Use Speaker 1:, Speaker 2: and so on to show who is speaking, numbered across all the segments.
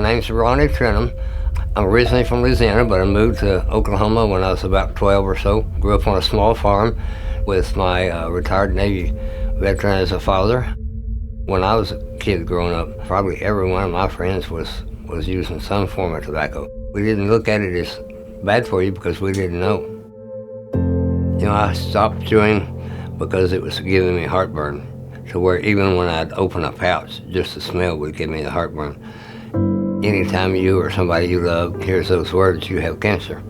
Speaker 1: name's Ronnie. I'm originally from Louisiana, but I moved to Oklahoma when I was about 12 or so. Grew up on a small farm with my retired Navy veteran as a father. When I was a kid growing up, probably every one of my friends was using some form of tobacco. We didn't look at it as bad for you because we didn't know. You know, I stopped chewing because it was giving me heartburn, to where even when I'd open a pouch, just the smell would give me the heartburn. Anytime you or somebody you love hears those words, you have cancer,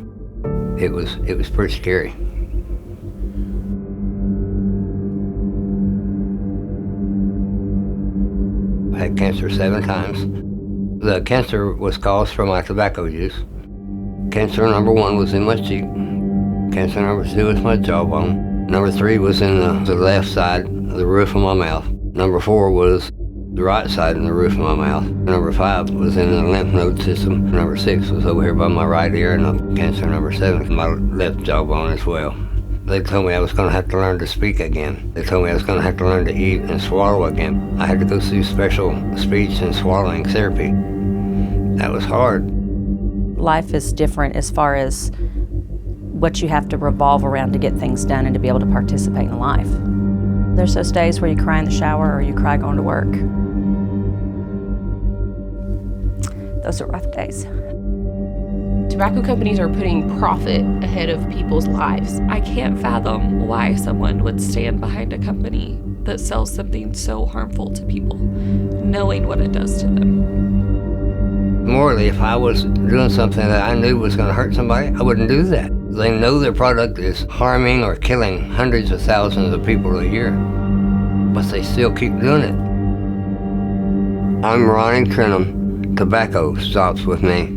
Speaker 1: it was pretty scary. I had cancer 7 times. The cancer was caused from my tobacco use. Cancer number 1 was in my cheek. Cancer number 2 was my jawbone. Number 3 was in the left side of the roof of my mouth. Number 4 was the right side in the roof of my mouth. Number 5 was in the lymph node system. Number 6 was over here by my right ear, and the cancer number 7, my left jawbone as well. They told me I was going to have to learn to speak again. They told me I was going to have to learn to eat and swallow again. I had to go through special speech and swallowing therapy. That was hard.
Speaker 2: Life is different as far as what you have to revolve around to get things done and to be able to participate in life. There's those days where you cry in the shower or you cry going to work. Those are rough days.
Speaker 3: Tobacco companies are putting profit ahead of people's lives. I can't fathom why someone would stand behind a company that sells something so harmful to people, knowing what it does to them.
Speaker 1: Morally, if I was doing something that I knew was going to hurt somebody, I wouldn't do that. They know their product is harming or killing hundreds of thousands of people a year, but they still keep doing it. I'm Ronnie Trenum. Tobacco stops with me.